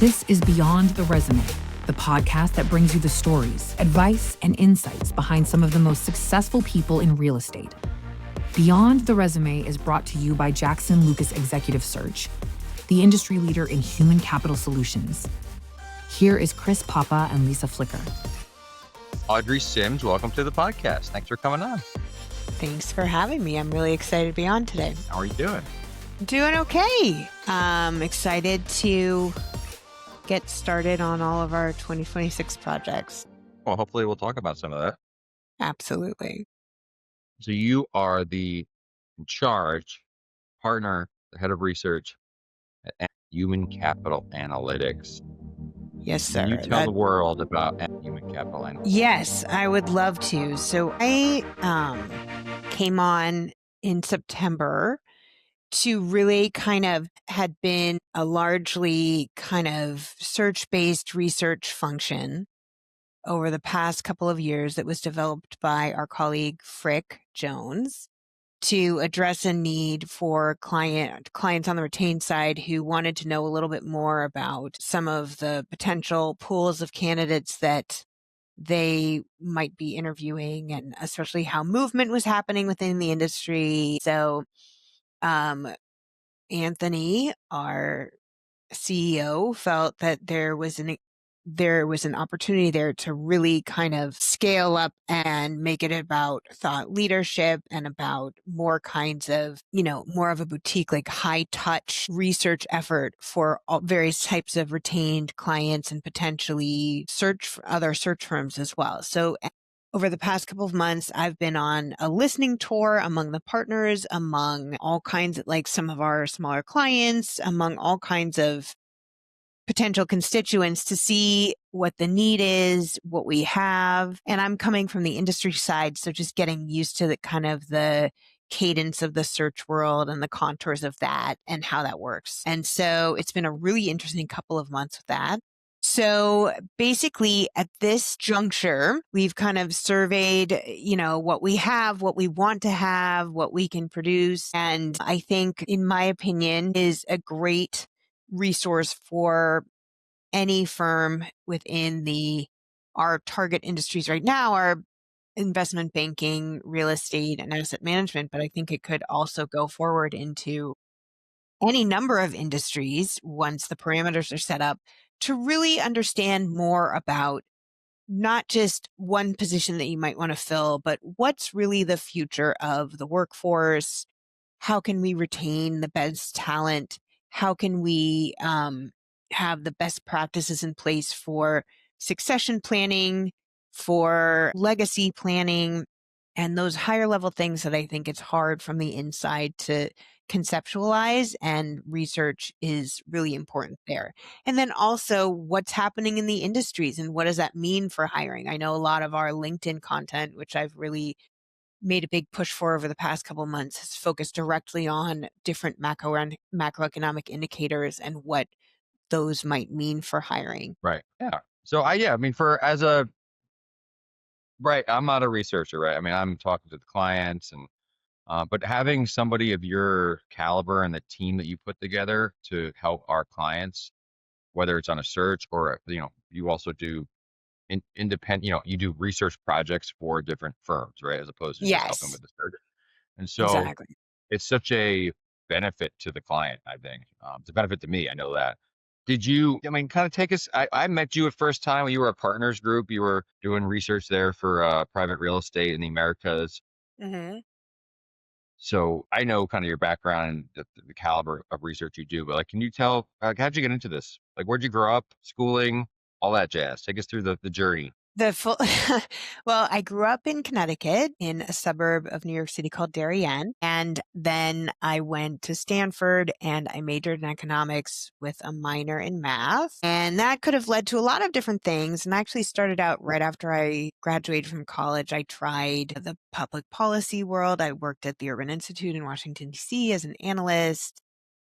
This is Beyond the Resume, the podcast that brings you the stories, advice, and insights behind some of the most successful people in real estate. Beyond the Resume is brought to you by Jackson Lucas Executive Search, the industry leader in human capital solutions. Here is Chris Papa and Lisa Flicker. Audrey Symes, welcome to the podcast. Thanks for coming on. Thanks for having me. I'm really excited to be on today. How are you doing? Doing okay. Excited to get started on all of our 2026 projects. Well, hopefully we'll talk about some of that. Absolutely. So you are the in charge partner, the head of research at Human Capital Analytics. Yes, sir. Can you tell the world about Human Capital Analytics? Yes, I would love to. So I came on in September to really kind of had been a largely kind of search-based research function over the past couple of years that was developed by our colleague Frick Jones to address a need for clients on the retained side who wanted to know a little bit more about some of the potential pools of candidates that they might be interviewing, and especially how movement was happening within the industry. So Anthony, our CEO, felt that there was an opportunity there to really kind of scale up and make it about thought leadership and about more kinds of, more of a boutique, like high touch research effort for all various types of retained clients and potentially other search firms as well. So over the past couple of months, I've been on a listening tour among the partners, among all kinds of, like some of our smaller clients, among all kinds of potential constituents to see what the need is, what we have. And I'm coming from the industry side, so just getting used to the cadence of the search world and the contours of that and how that works. And so it's been a really interesting couple of months with that. So basically at this juncture, we've kind of surveyed, what we have, what we want to have, what we can produce. And I think, in my opinion, is a great resource for any firm within our target industries right now are investment banking, real estate, and asset management. But I think it could also go forward into any number of industries once the parameters are set up to really understand more about not just one position that you might want to fill, but what's really the future of the workforce? How can we retain the best talent? How can we have the best practices in place for succession planning, for legacy planning, and those higher level things that I think it's hard from the inside to conceptualize, and research is really important there. And then also what's happening in the industries and what does that mean for hiring? I know a lot of our LinkedIn content, which I've really made a big push for over the past couple of months, has focused directly on different macroeconomic indicators and what those might mean for hiring. Right. Yeah. So I'm not a researcher, right? I mean, I'm talking to the clients but having somebody of your caliber and the team that you put together to help our clients, whether it's on a search or, you also do independent, you do research projects for different firms, right? As opposed to just helping Yes, with the search. And so exactly. it's such a benefit to the client, I think. It's a benefit to me. I know that. Kind of take us, I met you at first time when you were a partners group. You were doing research there for private real estate in the Americas. Mm-hmm. So I know kind of your background and the caliber of research you do, but can you tell, how'd you get into this? Where'd you grow up, schooling, all that jazz? Take us through the journey. Well, I grew up in Connecticut in a suburb of New York City called Darien. And then I went to Stanford and I majored in economics with a minor in math. And that could have led to a lot of different things. And I actually started out right after I graduated from college. I tried the public policy world. I worked at the Urban Institute in Washington, D.C. as an analyst.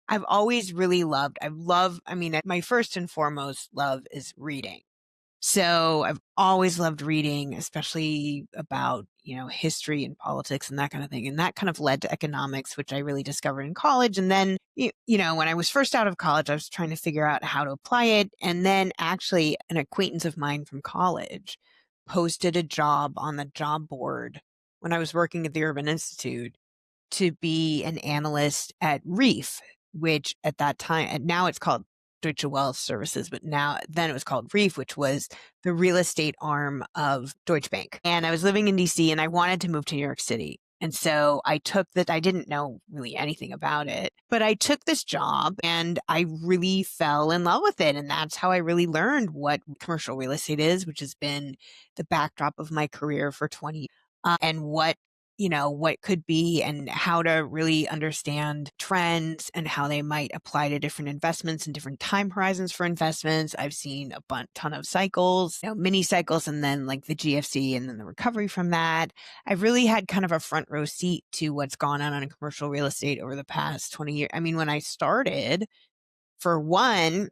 I've always really my first and foremost love is reading. So I've always loved reading, especially about, history and politics and that kind of thing. And that kind of led to economics, which I really discovered in college. And then, when I was first out of college, I was trying to figure out how to apply it. And then actually an acquaintance of mine from college posted a job on the job board when I was working at the Urban Institute to be an analyst at REEF, which at that time, and now it's called Deutsche Wealth Services, but then it was called REEF, which was the real estate arm of Deutsche Bank. And I was living in DC and I wanted to move to New York City. And so I took that. I didn't know really anything about it, but I took this job and I really fell in love with it. And that's how I really learned what commercial real estate is, which has been the backdrop of my career for 20 years. And what could be and how to really understand trends and how they might apply to different investments and different time horizons for investments. I've seen a ton of cycles, mini cycles, and then like the GFC and then the recovery from that. I've really had kind of a front row seat to what's gone on in commercial real estate over the past 20 years. I mean, when I started, for one,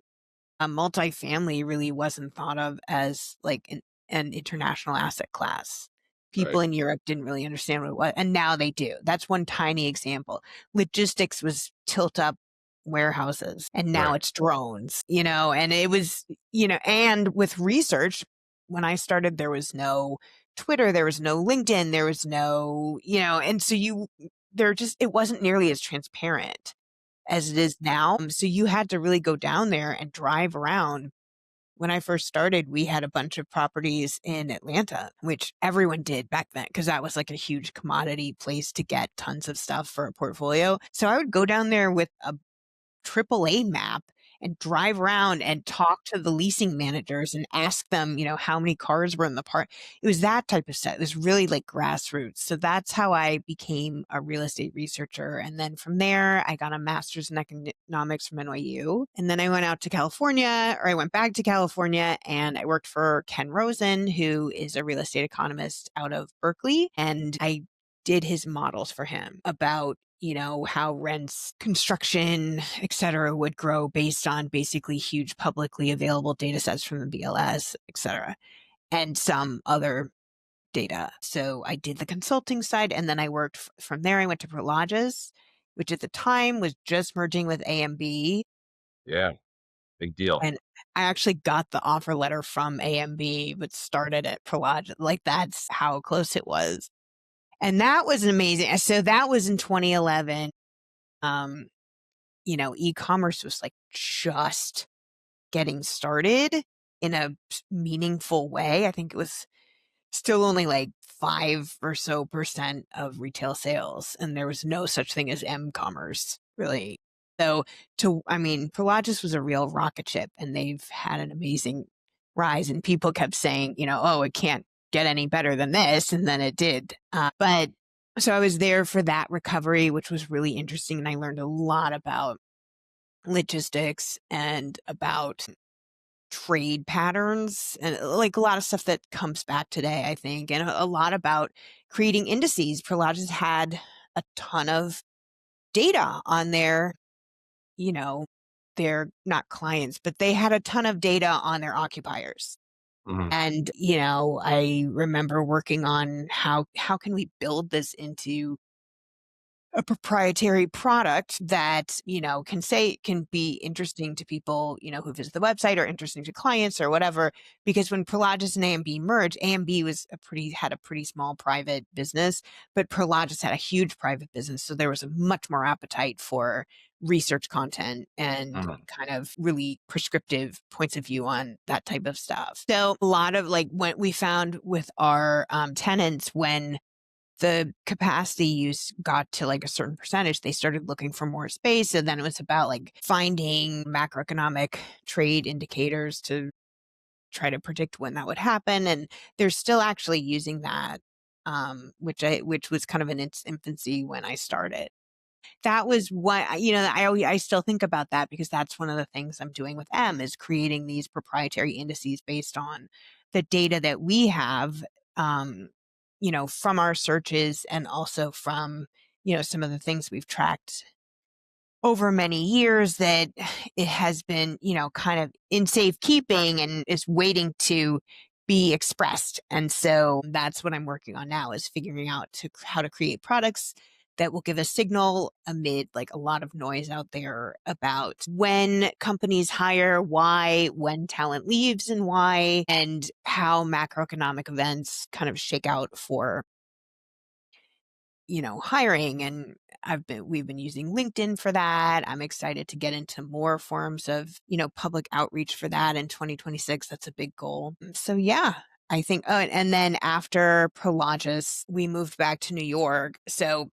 a multifamily really wasn't thought of as like an international asset class. People Right. in Europe didn't really understand what it was, and now they do. That's one tiny example. Logistics was tilt up warehouses, and now Right. it's drones, and it was, and with research, when I started, there was no Twitter, there was no LinkedIn, there was no, and so it wasn't nearly as transparent as it is now. So you had to really go down there and drive around. When I first started, we had a bunch of properties in Atlanta, which everyone did back then because that was like a huge commodity place to get tons of stuff for a portfolio. So I would go down there with a AAA map and drive around and talk to the leasing managers and ask them, how many cars were in the park. It was that type of stuff. It was really like grassroots. So that's how I became a real estate researcher. And then from there, I got a master's in economics from NYU. And then I went out to California, or I went back to California, and I worked for Ken Rosen, who is a real estate economist out of Berkeley. And I did his models for him about how rents, construction, et cetera, would grow based on basically huge publicly available data sets from the BLS, et cetera, and some other data. So I did the consulting side, and then I worked from there. I went to Prologis, which at the time was just merging with AMB. Yeah. Big deal. And I actually got the offer letter from AMB, but started at Prologis. Like that's how close it was. And that was amazing. So that was in 2011. E-commerce was like just getting started in a meaningful way. I think it was still only like 5% or so of retail sales. And there was no such thing as m-commerce, really. So Prologis was a real rocket ship, and they've had an amazing rise. And people kept saying, oh, it can't get any better than this. And then it did. But so I was there for that recovery, which was really interesting. And I learned a lot about logistics and about trade patterns and like a lot of stuff that comes back today, I think, and a lot about creating indices. Prologis had a ton of data on their not clients, but they had a ton of data on their occupiers. Mhm. And, I remember working on how can we build this into a proprietary product that, can be interesting to people, who visit the website, or interesting to clients or whatever. Because when Prologis and AMB merged, AMB had a pretty small private business, but Prologis had a huge private business. So there was a much more appetite for research content and Mhm. kind of really prescriptive points of view on that type of stuff. So a lot of like what we found with our tenants, when the capacity use got to like a certain percentage, they started looking for more space. And then it was about like finding macroeconomic trade indicators to try to predict when that would happen. And they're still actually using that, which was kind of in its infancy when I started. That was what, I still think about that, because that's one of the things I'm doing with M, is creating these proprietary indices based on the data that we have, from our searches, and also from, some of the things we've tracked over many years that it has been, kind of in safekeeping and is waiting to be expressed. And so that's what I'm working on now, is figuring out how to create products that will give a signal amid like a lot of noise out there about when companies hire, why, when talent leaves and why, and how macroeconomic events kind of shake out for hiring. And we've been using LinkedIn for that. I'm excited to get into more forms of, public outreach for that in 2026. That's a big goal. So yeah, I think, and then after Prologis, we moved back to New York. So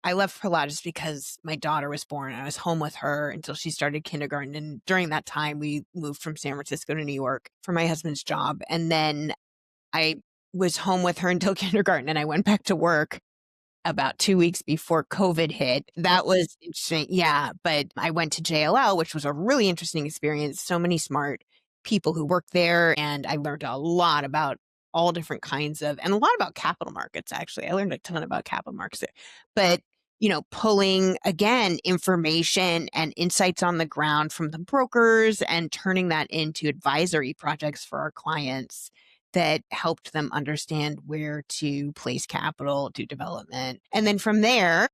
I left Prologis because my daughter was born. I was home with her until she started kindergarten. And during that time, we moved from San Francisco to New York for my husband's job. And then I was home with her until kindergarten, and I went back to work about 2 weeks before COVID hit. That was interesting. Yeah. But I went to JLL, which was a really interesting experience. So many smart people who worked there. And I learned a lot about all different kinds of, and a lot about capital markets, actually. I learned a ton about capital markets there. But, pulling again, information and insights on the ground from the brokers and turning that into advisory projects for our clients that helped them understand where to place capital, do development. And then from there,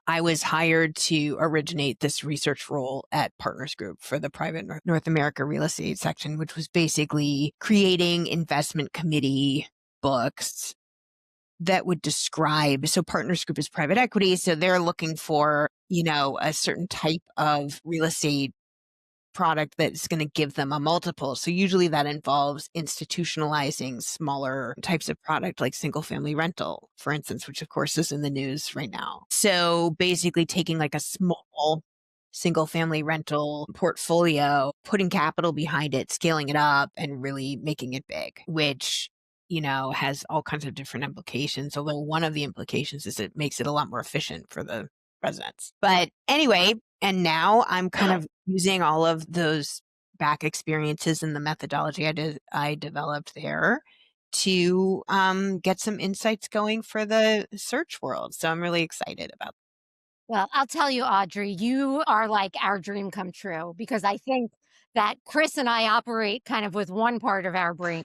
I was hired to originate this research role at Partners Group for the private North America real estate section, which was basically creating investment committee books that would describe. So Partners Group is private equity. So they're looking for, a certain type of real estate product that's going to give them a multiple. So usually that involves institutionalizing smaller types of product like single family rental, for instance, which of course is in the news right now. So basically taking like a small single family rental portfolio, putting capital behind it, scaling it up, and really making it big, which has all kinds of different implications. Although one of the implications is it makes it a lot more efficient for the residents. But anyway, and now I'm kind of using all of those back experiences and the methodology I developed there to get some insights going for the search world. So I'm really excited about Well, I'll tell you, Audrey, you are like our dream come true, because I think that Chris and I operate kind of with one part of our brain,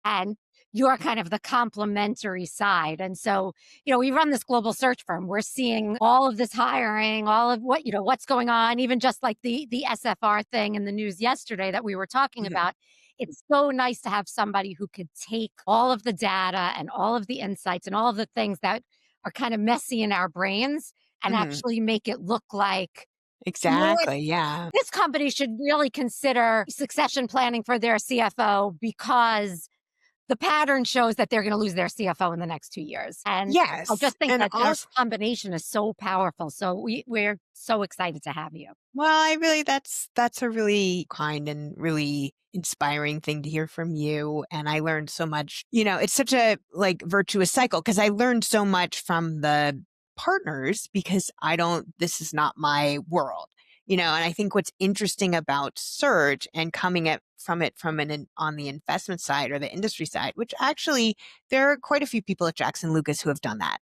and you're kind of the complementary side. And so, we run this global search firm. We're seeing all of this hiring, all of what's going on, even just like the SFR thing in the news yesterday that we were talking Mhm. about. It's so nice to have somebody who could take all of the data and all of the insights and all of the things that are kind of messy in our brains and Mhm. actually make it look like, what Exactly. Yeah. this company should really consider succession planning for their CFO, because the pattern shows that they're going to lose their CFO in the next 2 years. And I Yes. just think And that our also, combination is so powerful. So we're so excited to have you. well, that's a really kind and really inspiring thing to hear from you. And I learned so much. It's such a like virtuous cycle, because I learned so much from the partners, because this is not my world. And I think what's interesting about search and coming at from it from on the investment side or the industry side, which actually there are quite a few people at Jackson Lucas who have done that.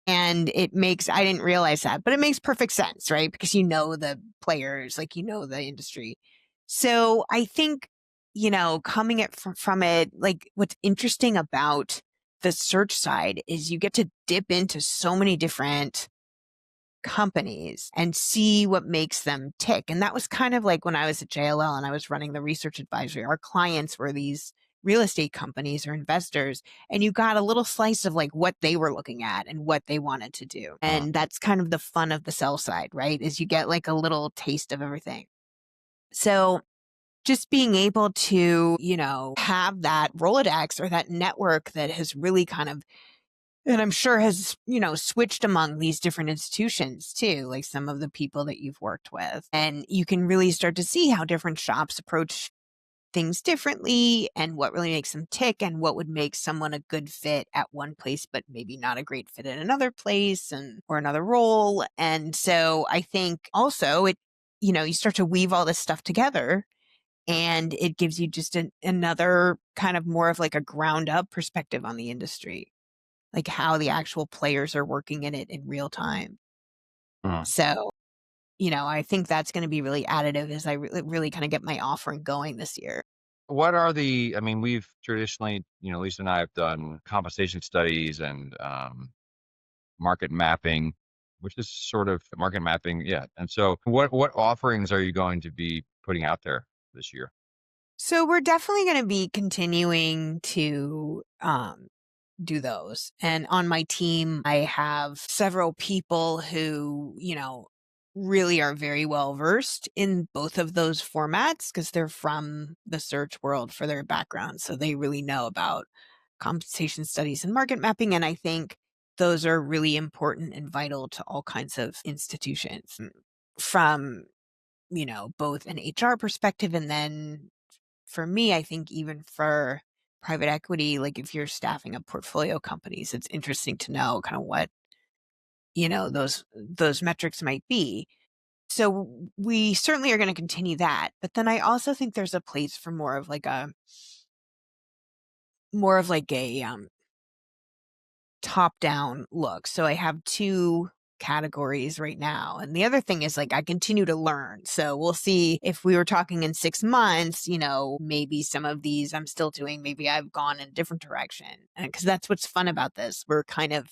And I didn't realize that, but it makes perfect sense, right? Because the players, like, the industry. So I think, coming at from it, like what's interesting about the search side is you get to dip into so many different companies and see what makes them tick. And that was kind of like when I was at JLL and I was running the research advisory. Our clients were these real estate companies or investors, and you got a little slice of like what they were looking at and what they wanted to do. And that's kind of the fun of the sell side, right? Is you get like a little taste of everything. So just being able to, have that Rolodex or that network that has really kind of, and I'm sure has, switched among these different institutions too, like some of the people that you've worked with. And you can really start to see how different shops approach things differently and what really makes them tick and what would make someone a good fit at one place, but maybe not a great fit at another place or another role. And so I think also you start to weave all this stuff together, and it gives you just another kind of more of like a ground up perspective on the industry, like how the actual players are working in it in real time. Uh, So I think that's going to be really additive as I really kind of get my offering going this year. What are I mean, we've traditionally, Lisa and I have done compensation studies and market mapping, which is sort of market mapping. Yeah. And so what offerings are you going to be putting out there this year? So we're definitely going to be continuing to do those. And on my team, I have several people who, really are very well versed in both of those formats because they're from the search world for their background. So they really know about compensation studies and market mapping. And I think those are really important and vital to all kinds of institutions from, both an HR perspective and then for me, I think even for private equity, like if you're staffing up portfolio companies, it's interesting to know kind of what, those metrics might be. So we certainly are going to continue that. But then I also think there's a place for more of like a top down look. So I have two categories right now. And the other thing is like I continue to learn. So we'll see if we were talking in 6 months, maybe some of these I'm still doing, maybe I've gone in a different direction. And because that's what's fun about this. We're kind of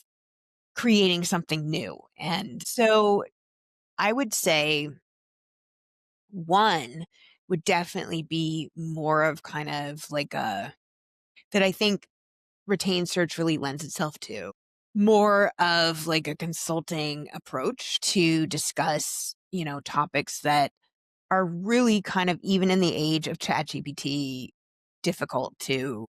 creating something new. And so I would say one would definitely be more of kind of like that I think retained search really lends itself to more of like a consulting approach to discuss, topics that are really kind of even in the age of ChatGPT difficult to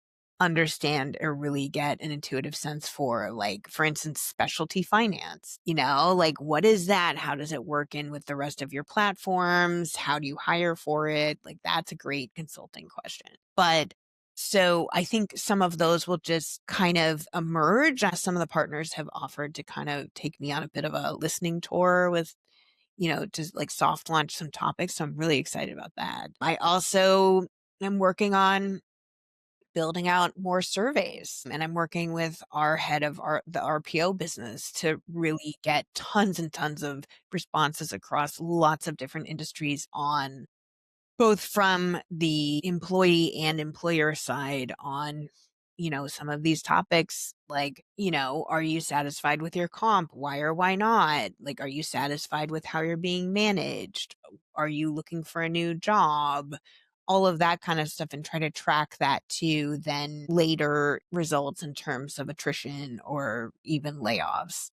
understand or really get an intuitive sense for, like for instance specialty finance, like what is that, how does it work in with the rest of your platforms, how do you hire for it, like that's a great consulting question. But so I think some of those will just kind of emerge as some of the partners have offered to kind of take me on a bit of a listening tour with, just like soft launch some topics. So I'm really excited about that. I also am working on building out more surveys and I'm working with our head of the RPO business to really get tons and tons of responses across lots of different industries on both from the employee and employer side on, some of these topics like, are you satisfied with your comp? Why or why not? Like, are you satisfied with how you're being managed? Are you looking for a new job? All of that kind of stuff and try to track that to then later results in terms of attrition or even layoffs.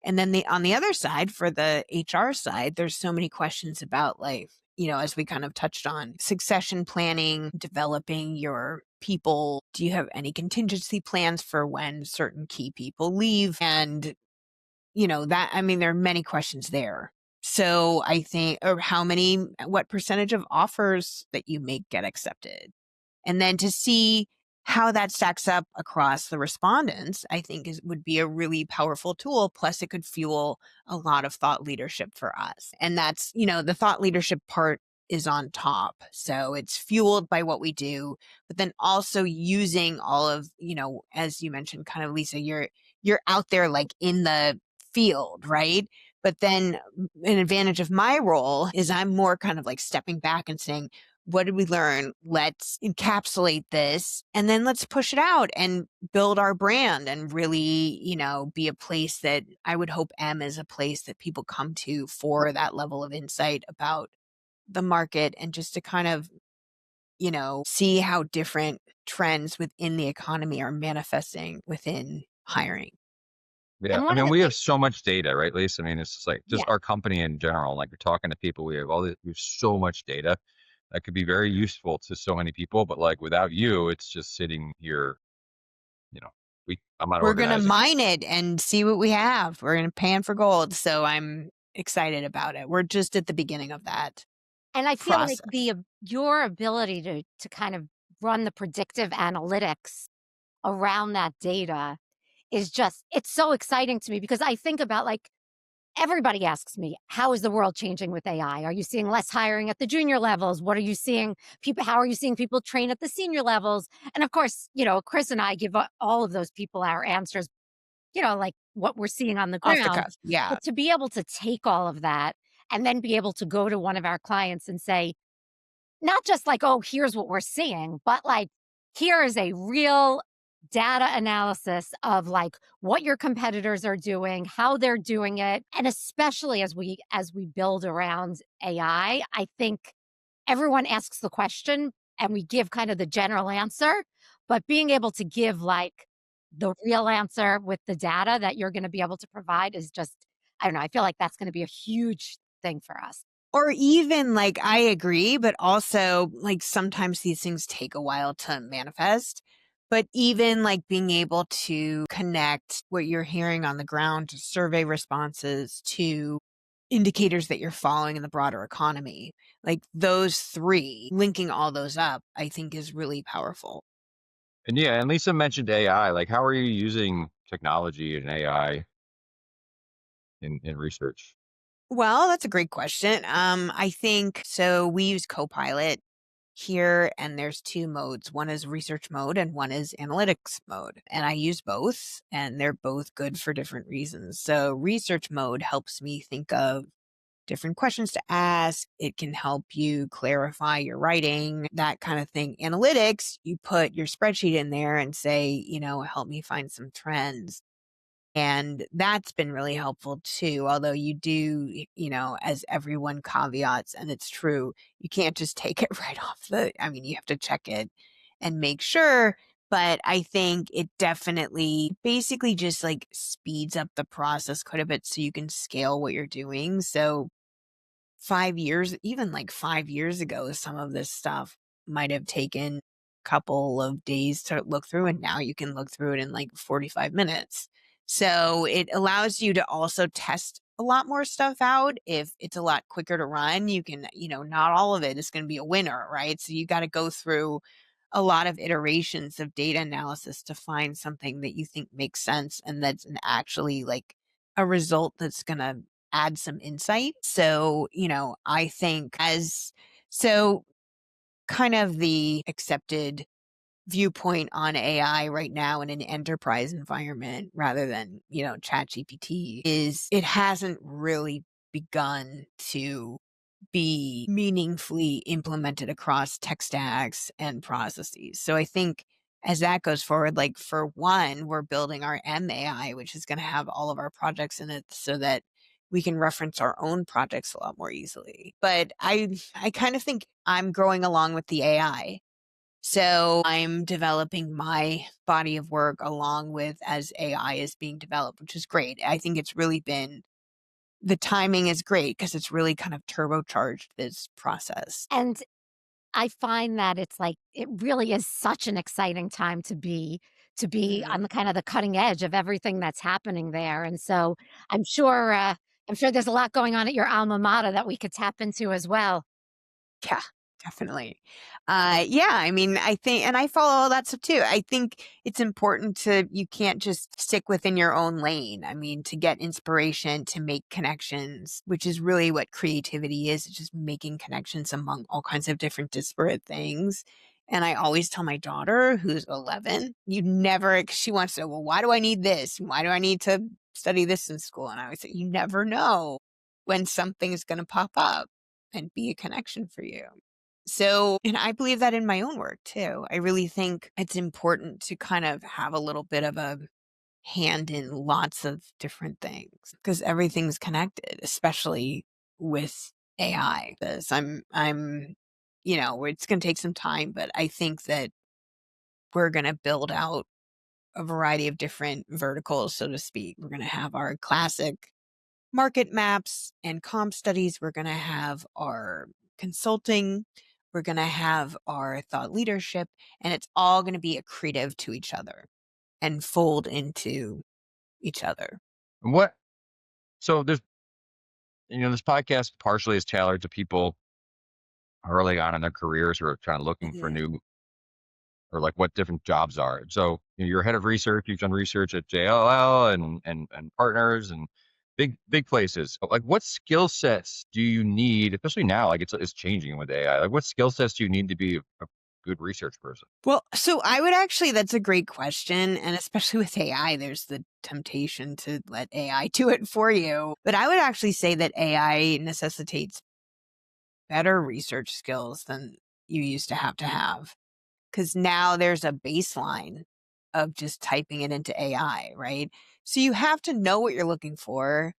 And then on the other side, for the HR side, there's so many questions about like, as we kind of touched on, succession planning, developing your people. Do you have any contingency plans for when certain key people leave? And, I mean, there are many questions there. So I think, or what percentage of offers that you make get accepted? And then to see how that stacks up across the respondents, I think would be a really powerful tool. Plus, it could fuel a lot of thought leadership for us. And that's, the thought leadership part is on top. So it's fueled by what we do, but then also using all of, as you mentioned, kind of Lisa, you're out there like in the field, right? But then an advantage of my role is I'm more kind of like stepping back and saying, what did we learn? Let's encapsulate this and then let's push it out and build our brand and really, be a place that I would hope is a place that people come to for that level of insight about the market and just to kind of, see how different trends within the economy are manifesting within hiring. Yeah. And I one of mean, the we have things, so much data, right, Lisa? I mean, it's just like yeah. our company in general, like you're talking to people, we have so much data that could be very useful to so many people, but like without you, it's just sitting here, you know, I'm not We're going to organizing. mine it and see what we have. We're going to pan for gold. So I'm excited about it. We're just at the beginning of that And I feel like process. your ability to kind of run the predictive analytics around that data is just it's so exciting to me because I think about, like, everybody asks me, "How is the world changing with AI? Are you seeing less hiring at the junior levels? What are you seeing people how are you seeing people train at the senior levels?" And of course, Chris and I give all of those people our answers, like what we're seeing on the Off the ground. cuff. Yeah. But to be able to take all of that and then be able to go to one of our clients and say, not just like, "Oh, here's what we're seeing," but like, "Here is a real data analysis of, like, what your competitors are doing, how they're doing it," and especially as we build around AI, I think everyone asks the question, and we give kind of the general answer, but being able to give, like, the real answer with the data that you're gonna be able to provide is just I don't know, I feel like that's gonna be a huge thing for us. Or even like, I agree, but also like sometimes these things take a while to manifest. But even like being able to connect what you're hearing on the ground to survey responses to indicators that you're following in the broader economy, like those three, linking all those up, I think is really powerful. And yeah, and Lisa mentioned AI. Like, how are you using technology and AI in research? Well, that's a great question. I think so. We use Copilot here, and there's two modes. One is research mode and one is analytics mode. And I use both, and they're both good for different reasons. So research mode helps me think of different questions to ask. It can help you clarify your writing, that kind of thing. Analytics, you put your spreadsheet in there and say, help me find some trends. And that's been really helpful too. Although you do, as everyone caveats, and it's true, you can't just take it right off you have to check it and make sure. But I think it definitely basically just like speeds up the process quite a bit so you can scale what you're doing. So 5 years, even like 5 years ago, some of this stuff might have taken a couple of days to look through, and now you can look through it in like 45 minutes. So it allows you to also test a lot more stuff out. If it's a lot quicker to run, you can, not all of it is going to be a winner, right? So you got to go through a lot of iterations of data analysis to find something that you think makes sense and that's actually like a result that's going to add some insight. So, I think kind of the accepted viewpoint on AI right now in an enterprise environment rather than, ChatGPT is it hasn't really begun to be meaningfully implemented across tech stacks and processes. So I think as that goes forward, like for one, we're building our MAI, which is going to have all of our projects in it so that we can reference our own projects a lot more easily. But I kind of think I'm growing along with the AI. So I'm developing my body of work along with as AI is being developed, which is great. I think it's really been the timing is great because it's really kind of turbocharged this process. And I find that it's like it really is such an exciting time to be on Mhm. the kind of the cutting edge of everything that's happening there, and so I'm sure uh, I'm sure there's a lot going on at your alma mater that we could tap into as well. Yeah, definitely. Yeah, I think, and I follow all that stuff too. I think it's important you can't just stick within your own lane. To get inspiration, to make connections, which is really what creativity is. It's just making connections among all kinds of different disparate things. And I always tell my daughter, who's 11, she wants to, well, why do I need this? Why do I need to study this in school? And I always say, you never know when something is going to pop up and be a connection for you. So, and I believe that in my own work too. I really think it's important to kind of have a little bit of a hand in lots of different things because everything's connected, especially with AI. This I'm it's going to take some time, but I think that we're going to build out a variety of different verticals, so to speak. We're going to have our classic market maps and comp studies. We're going to have our consulting. We're going to have our thought leadership, and it's all going to be accretive to each other and fold into each other. And what? So there's, this podcast partially is tailored to people early on in their careers who are trying to looking for Mhm. new or like what different jobs are. So you're head of research. You've done research at JLL and partners and big places. But, like, what skill sets do you need, especially now? Like it's changing with AI. Like, what skill sets do you need to be a good research person? Well, so I would actually, that's a great question. And especially with AI, there's the temptation to let AI do it for you. But I would actually say that AI necessitates better research skills than you used to have. Because now there's a baseline of just typing it into AI, right? So you have to know what you're looking for.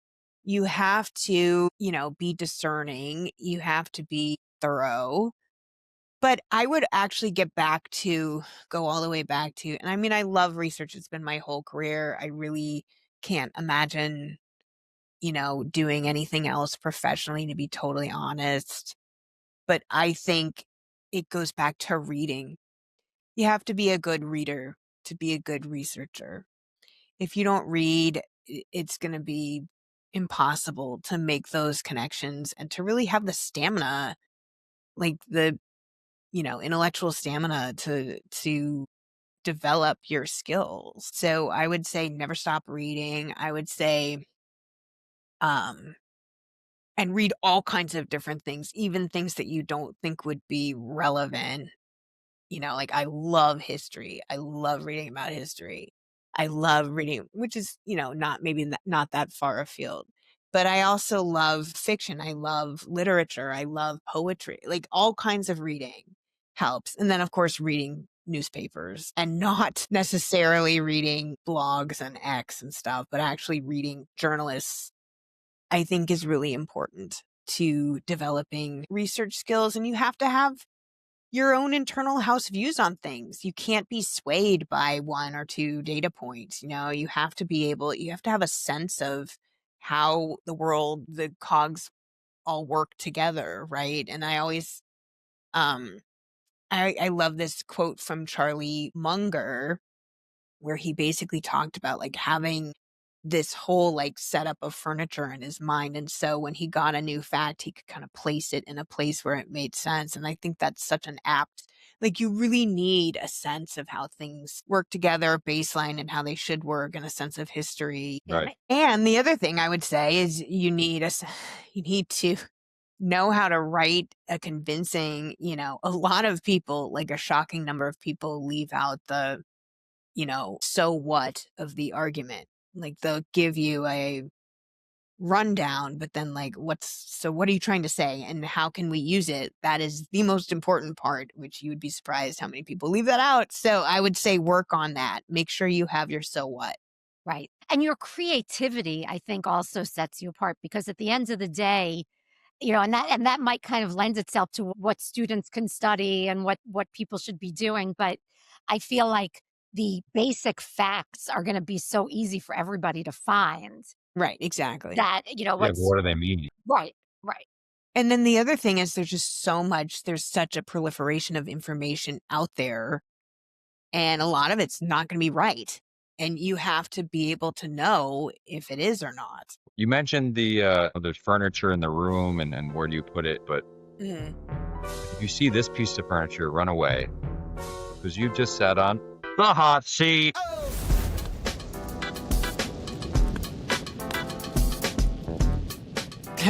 You have to, be discerning. You have to be thorough. But I would actually go all the way back to, and I mean, I love research. It's been my whole career. I really can't imagine, doing anything else professionally, to be totally honest. But I think it goes back to reading. You have to be a good reader to be a good researcher. If you don't read, it's going to be impossible to make those connections and to really have the stamina, like the, intellectual stamina to develop your skills. So I would say never stop reading. I would say, um, and read all kinds of different things, even things that you don't think would be relevant. Like I love history. I love reading about history. I love reading, which is, not that far afield. But I also love fiction. I love literature. I love poetry. Like all kinds of reading helps. And then, of course, reading newspapers and not necessarily reading blogs and X and stuff, but actually reading journalists, I think is really important to developing research skills. And you have to have your own internal house views on things. You can't be swayed by one or two data points. You have to have a sense of how the cogs all work together, right? And I always, I love this quote from Charlie Munger, where he basically talked about like having this whole like setup of furniture in his mind. And so when he got a new fact, he could kind of place it in a place where it made sense. And I think that's such an apt, like you really need a sense of how things work together, baseline, and how they should work, and a sense of history. Right. And the other thing I would say is you need to know how to write a convincing, a lot of people, like a shocking number of people leave out the, so what of the argument. Like they'll give you a rundown, but then like, what are you trying to say and how can we use it? That is the most important part, which you would be surprised how many people leave that out. So I would say work on that. Make sure you have your so what. Right. And your creativity, I think, also sets you apart because at the end of the day, and that might kind of lend itself to what students can study and what people should be doing. But I feel like the basic facts are going to be so easy for everybody to find Right. Exactly. that, Yeah, but what's what do they mean? right, right. And then the other thing is there's such a proliferation of information out there, and a lot of it's not going to be right. And you have to be able to know if it is or not. You mentioned there's furniture in the room and where do you put it, but Mhm. if you see this piece of furniture, run away because you've just sat on the hot seat.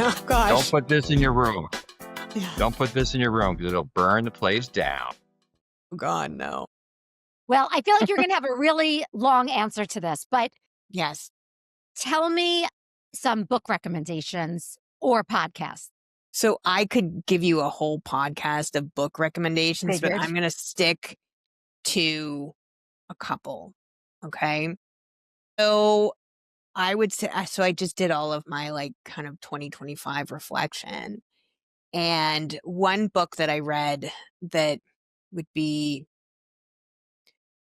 Oh, gosh. Don't put this in your room. Yeah. Don't put this in your room because it'll burn the place down. Oh, God, no. Well, I feel like you're going to have a really long answer to this, but Yes. tell me some book recommendations or podcasts. So I could give you a whole podcast of book recommendations, but Figured. I'm going to stick to a couple. Okay. So I would say, so I just did all of my like kind of 2025 reflection. And one book that I read that would be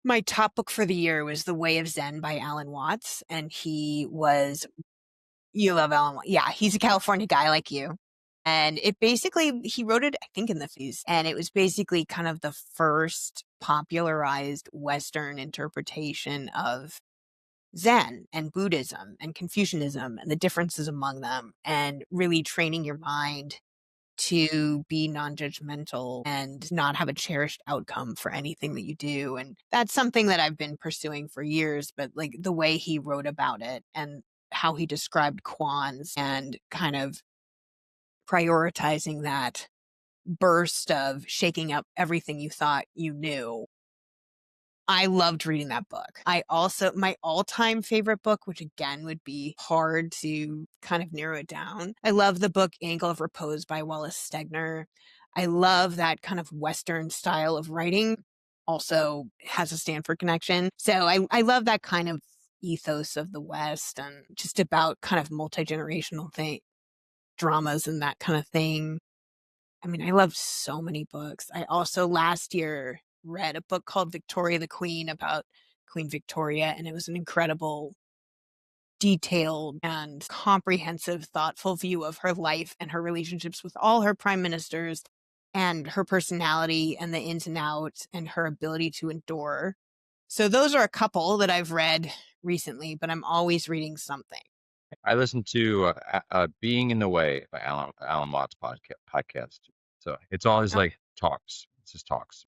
my top book for the year was The Way of Zen by Alan Watts. And you love Alan Watts. Yeah, he's a California guy like you. And he wrote it, I think, in the 50s. And it was basically kind of the first popularized Western interpretation of Zen and Buddhism and Confucianism and the differences among them, and really training your mind to be non-judgmental and not have a cherished outcome for anything that you do. And that's something that I've been pursuing for years, but like the way he wrote about it and how he described kwans and kind of prioritizing that burst of shaking up everything you thought you knew. I loved reading that book. My all-time favorite book, which again would be hard to kind of narrow it down. I love the book Angle of Repose by Wallace Stegner. I love that kind of Western style of writing. Also has a Stanford connection. So I love that kind of ethos of the West and just about kind of multi-generational dramas and that kind of thing. I mean, I love so many books. I also last year read a book called Victoria the Queen about Queen Victoria, and it was an incredible, detailed, and comprehensive, thoughtful view of her life and her relationships with all her prime ministers and her personality and the ins and outs and her ability to endure. So those are a couple that I've read recently, but I'm always reading something. I listened to Being in the Way by Alan Watts podcast. So it's always Oh. like talks. It's just talks.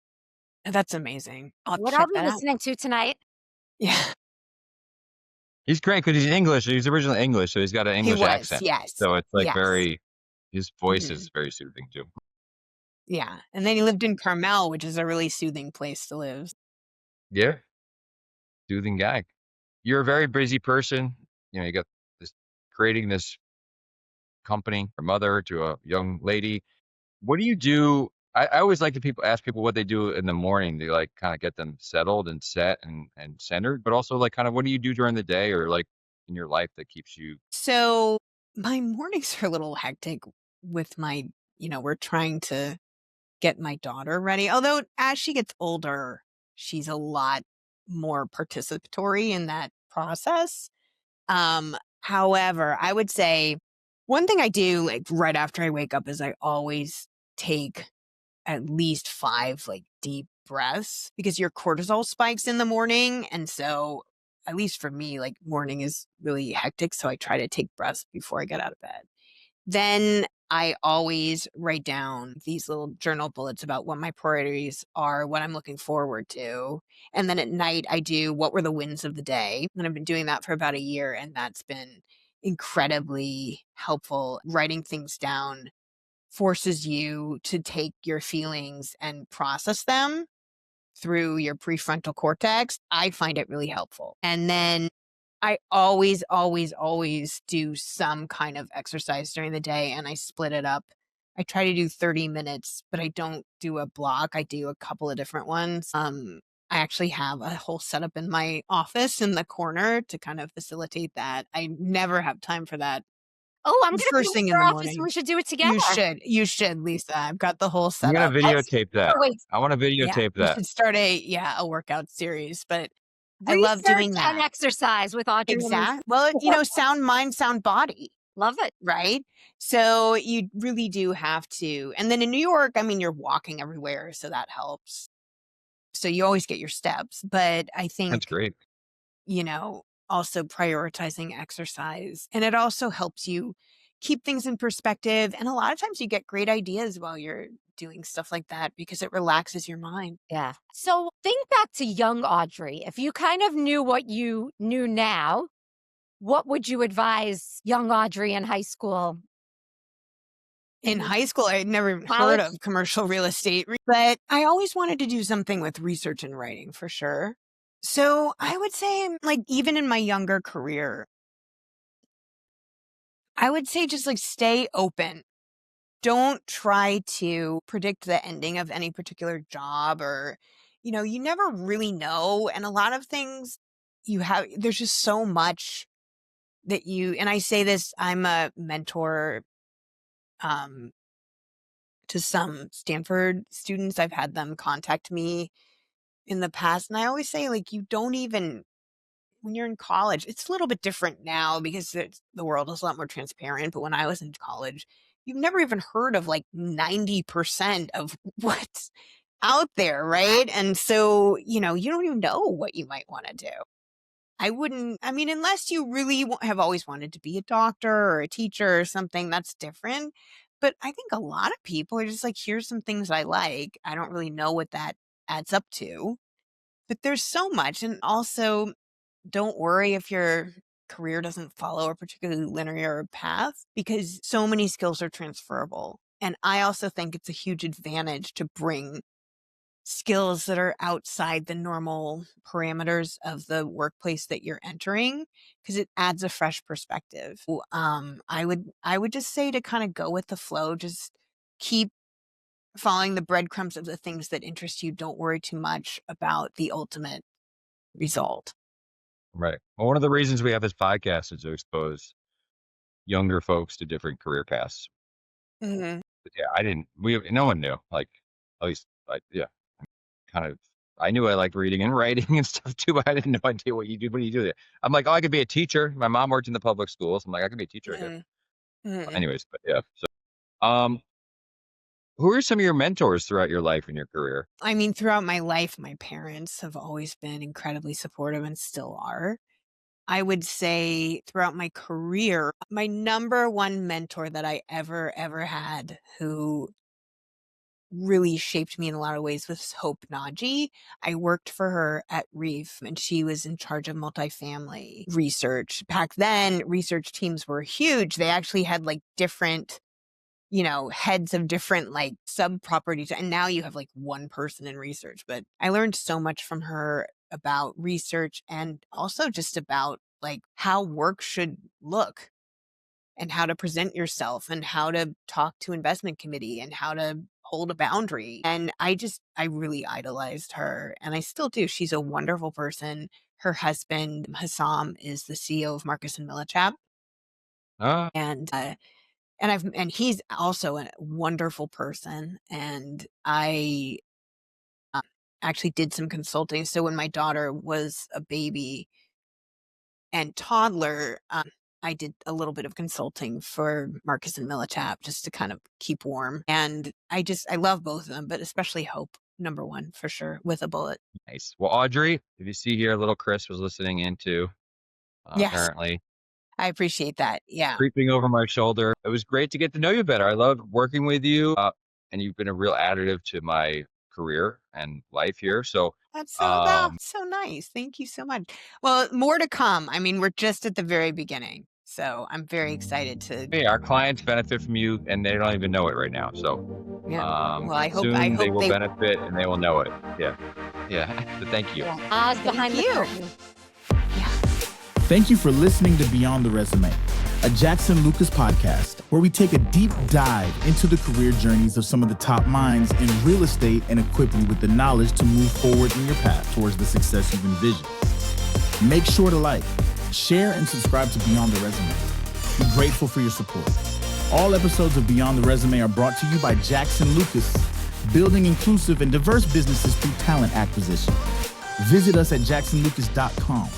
That's amazing. I'll What check are we that out. listening to tonight? Yeah, He's great because he's English. He's originally English, so he's got an he English was. accent. Yes. So it's like Yes. his voice Mhm. is very soothing too. Yeah. And then he lived in Carmel, which is a really soothing place to live. Yeah. Soothing guy. You're a very busy person. You got creating this company, from mother to a young lady. What do you do? I always like to ask people what they do in the morning to like kind of get them settled and set and centered, but also like kind of what do you do during the day or like in your life that keeps you. So my mornings are a little hectic with we're trying to get my daughter ready. Although as she gets older, she's a lot more participatory in that process. However, I would say one thing I do like right after I wake up is I always take at least 5 like deep breaths because your cortisol spikes in the morning. And so at least for me, like morning is really hectic. So I try to take breaths before I get out of bed. Then I always write down these little journal bullets about what my priorities are, what I'm looking forward to. And then at night, I do what were the wins of the day. And I've been doing that for about a year, and that's been incredibly helpful. Writing things down forces you to take your feelings and process them through your prefrontal cortex. I find it really helpful. And then I always, always, always do some kind of exercise during the day, and I split it up. I try to do 30 minutes, but I don't do a block. I do a couple of different ones. I actually have a whole setup in my office in the corner to kind of facilitate that. I never have time for that Oh, I'm going to first be in thing in your the office and morning. we should do it together. You should, Lisa. I've got the whole I'm gonna setup. videotape that. Wait, I want to Yeah, videotape we that. should start a workout series, but I love research doing and that. exercise with Audrey. Exactly. Well, sound mind, sound body, Love it. right? So you really do have to. And then in New York, I mean, you're walking everywhere, so that helps. So you always get your steps. But I That's think, great. also prioritizing exercise. And it also helps you keep things in perspective. And a lot of times you get great ideas while you're doing stuff like that because it relaxes your mind. Yeah. So think back to young Audrey. If you kind of knew what you knew now, what would you advise young Audrey in high school? In high school, I had never even College? heard of commercial real estate, but I always wanted to do something with research and writing for sure. So I would say, like, even in my younger career, I would say just like stay open. Don't try to predict the ending of any particular job or, you never really know. And a lot of things there's just so much and I say this, I'm a mentor, um, to some Stanford students. I've had them contact me in the past. And I always say, like, you don't even, when you're in college, it's a little bit different now because the world is a lot more transparent. But when I was in college, you've never even heard of like 90% of what's out there, right? And so, you don't even know what you might want to do. Unless you really have always wanted to be a doctor or a teacher or something, that's different. But I think a lot of people are just like, here's some things I like. I don't really know what that adds up to, but there's so much. And also, don't worry if your career doesn't follow a particularly linear path because so many skills are transferable. And I also think it's a huge advantage to bring skills that are outside the normal parameters of the workplace that you're entering, because it adds a fresh perspective. I would just say to kind of go with the flow, just keep following the breadcrumbs of the things that interest you. Don't worry too much about the ultimate result. Right. Well, one of the reasons we have this podcast is to expose younger folks to different career paths. Mm-hmm. But yeah, no one knew, like, at least, like, yeah, kind of, I knew I liked reading and writing and stuff too, but I didn't know idea what you do. What do you do there? I'm like, oh, I could be a teacher. My mom worked in the public schools. I'm like, I could be a teacher, I guess. Mm-hmm. Anyways, but yeah. So, who are some of your mentors throughout your life and your career? I mean, throughout my life, my parents have always been incredibly supportive and still are. I would say throughout my career, my number one mentor that I ever had, who really shaped me in a lot of ways, was Hope Naji. I worked for her at Reef, and she was in charge of multifamily research. Back then, research teams were huge. They actually had like different, heads of different like sub properties. And now you have like one person in research. But I learned so much from her about research, and also just about like how work should look, and how to present yourself, and how to talk to investment committee, and how to hold a boundary. And I really idolized her, and I still do. She's a wonderful person. Her husband, Hassam, is the CEO of Marcus and Millichap. Ah, And he's also a wonderful person. And I actually did some consulting. So when my daughter was a baby and toddler, I did a little bit of consulting for Marcus and Millichap just to kind of keep warm. And I love both of them, but especially Hope, number one for sure, with a bullet. nice. Well, Audrey, if you see here, little Chris was listening in too, Yes, apparently. I appreciate that. Yeah. Creeping over my shoulder. It was great to get to know you better. I love working with you, and you've been a real additive to my career and life here. So, That's so nice. Thank you so much. Well, more to come. I mean, we're just at the very beginning. So I'm very excited to. hey, our clients benefit from you, and they don't even know it right now. So, Yeah. Well, I hope they will they benefit, and they will know it. Yeah, yeah. So thank you. Oz behind the you. curtain. Thank you for listening to Beyond the Resume, a Jackson Lucas podcast where we take a deep dive into the career journeys of some of the top minds in real estate and equip you with the knowledge to move forward in your path towards the success you've envisioned. Make sure to like, share, and subscribe to Beyond the Resume. We're grateful for your support. All episodes of Beyond the Resume are brought to you by Jackson Lucas, building inclusive and diverse businesses through talent acquisition. Visit us at jacksonlucas.com.